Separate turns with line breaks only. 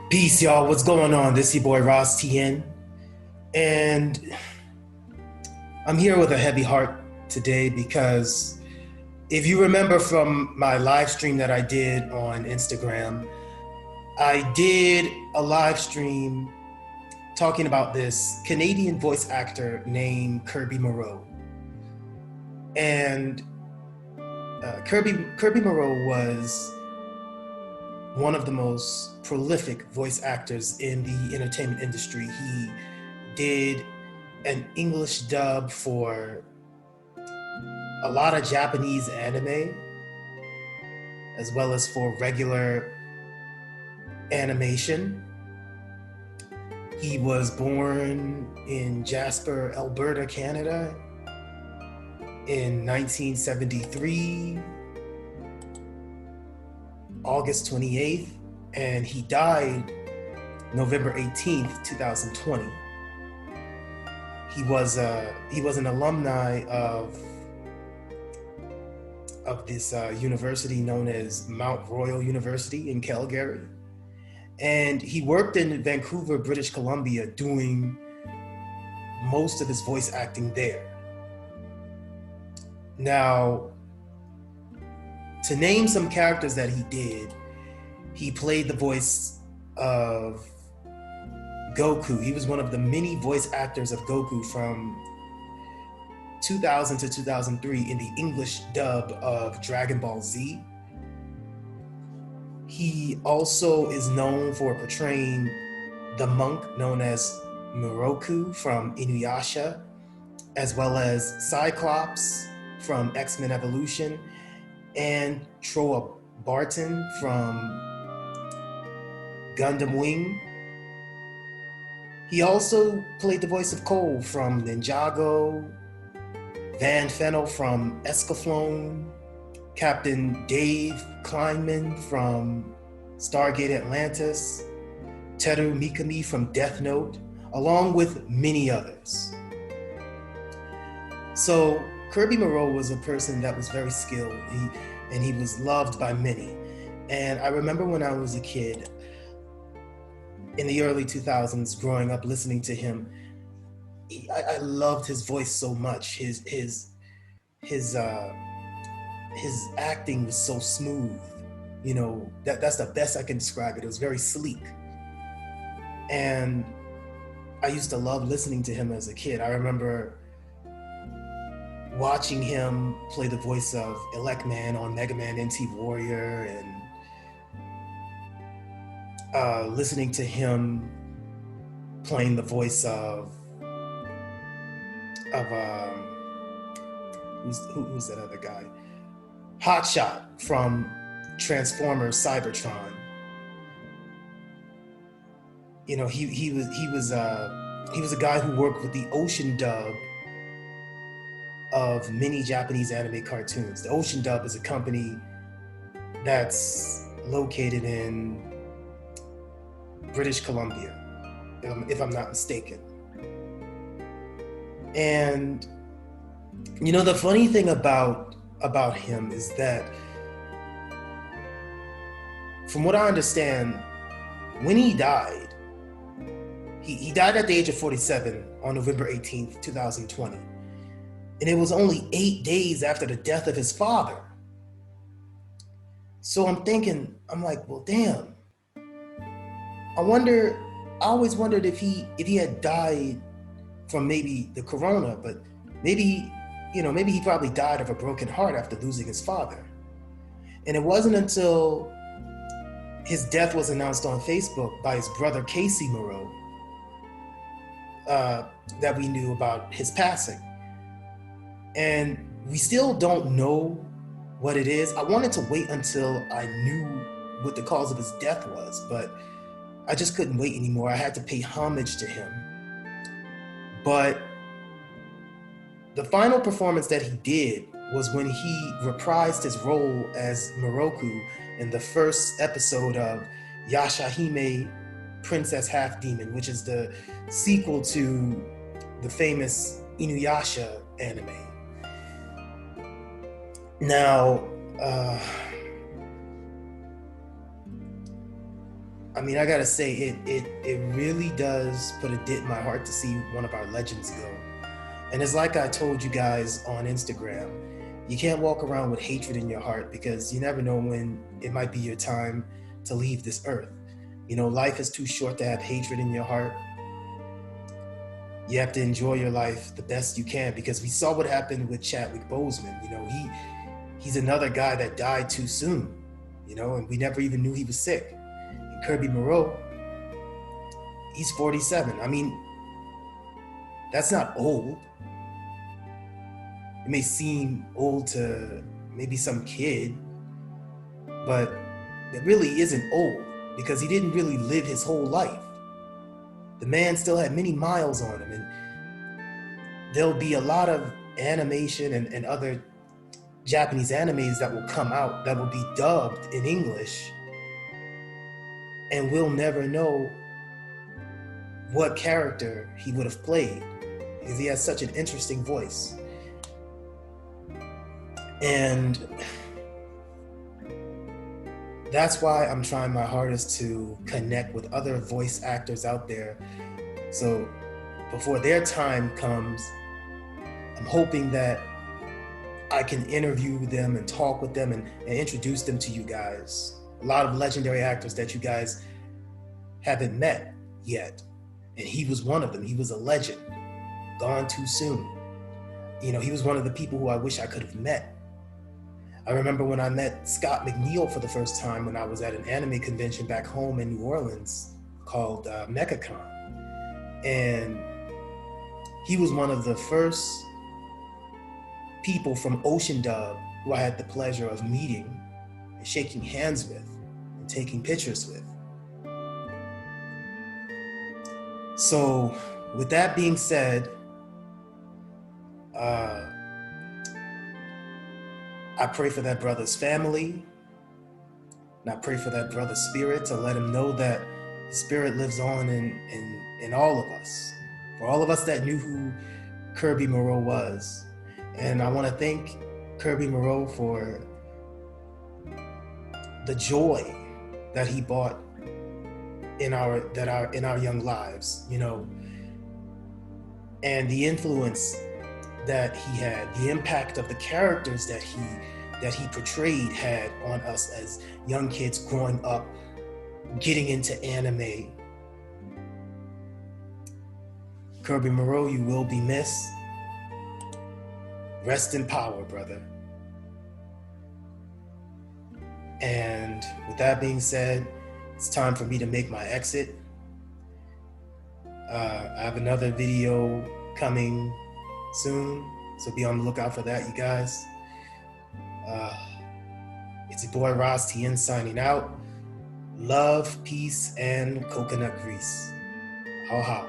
Peace, y'all. What's going on? This is your boy Ras Tien, and I'm here with a heavy heart today because if you remember from my live stream that I did on Instagram, I did a live stream talking about this Canadian voice actor named Kirby Morrow. And Kirby Morrow was one of the most prolific voice actors in the entertainment industry. He did an English dub for a lot of Japanese anime, as well as for regular animation. He was born in Jasper, Alberta, Canada in 1973, August 28th, and he died November 18th, 2020. He was an alumni of this university known as Mount Royal University in Calgary. And he worked in Vancouver, British Columbia, doing most of his voice acting there. Now, to name some characters that he did, he played the voice of Goku. He was one of the many voice actors of Goku from 2000 to 2003 in the English dub of Dragon Ball Z. He also is known for portraying the monk known as Moroku from Inuyasha, as well as Cyclops from X-Men Evolution, and Troa Barton from Gundam Wing. He also played the voice of Cole from Ninjago, Van Fennel from Escaflowne, Captain Dave Kleinman from Stargate Atlantis, Teru Mikami from Death Note, along with many others. So Kirby Morrow was a person that was very skilled, and he was loved by many. And I remember when I was a kid, in the early 2000s, growing up listening to him, I loved his voice so much. His acting was so smooth. You know, that's the best I can describe it. It was very sleek. And I used to love listening to him as a kid. I remember watching him play the voice of Elecman on Mega Man NT Warrior, and listening to him playing the voice of who's that other guy? Hotshot from Transformers Cybertron. You know, he was a guy who worked with the Ocean dub of many Japanese anime cartoons. The Ocean Dub is a company that's located in British Columbia, if I'm not mistaken. And you know, the funny thing about him is that, from what I understand, when he died, he died at the age of 47 on November 18th, 2020. And it was only 8 days after the death of his father. So I'm like, well, damn. I always wondered if he had died from maybe the corona, but maybe he probably died of a broken heart after losing his father. And it wasn't until his death was announced on Facebook by his brother Casey Morrow that we knew about his passing. And we still don't know what it is. I wanted to wait until I knew what the cause of his death was, but I just couldn't wait anymore. I had to pay homage to him. But the final performance that he did was when he reprised his role as Moroku in the first episode of Yashahime Princess Half Demon, which is the sequel to the famous Inuyasha anime. Now, I mean, I gotta say, it really does put a dent in my heart to see one of our legends go. And it's like I told you guys on Instagram, you can't walk around with hatred in your heart because you never know when it might be your time to leave this earth. You know, life is too short to have hatred in your heart. You have to enjoy your life the best you can, because we saw what happened with Chadwick Boseman. You know, he's another guy that died too soon, you know, and we never even knew he was sick. And Kirby Morrow, he's 47. I mean, that's not old. It may seem old to maybe some kid, but it really isn't old because he didn't really live his whole life. The man still had many miles on him, and there'll be a lot of animation and other Japanese animes that will come out that will be dubbed in English, and we'll never know what character he would have played because he has such an interesting voice. And that's why I'm trying my hardest to connect with other voice actors out there. So before their time comes, I'm hoping that I can interview them and talk with them and introduce them to you guys. A lot of legendary actors that you guys haven't met yet. And he was one of them. He was a legend, gone too soon. You know, he was one of the people who I wish I could have met. I remember when I met Scott McNeil for the first time when I was at an anime convention back home in New Orleans called MechaCon. And he was one of the first people from Ocean Dub who I had the pleasure of meeting and shaking hands with and taking pictures with. So with that being said, I pray for that brother's family, and I pray for that brother's spirit to let him know that the spirit lives on in all of us. For all of us that knew who Kirby Morrow was. And I want to thank Kirby Morrow for the joy that he brought in our young lives, you know, and the influence that he had, the impact of the characters that he portrayed had on us as young kids growing up, getting into anime. Kirby Morrow, you will be missed. Rest in power, brother. And with that being said, it's time for me to make my exit. I have another video coming soon, so be on the lookout for that, you guys. It's your boy Ras Tien signing out. Love, peace, and coconut grease. How.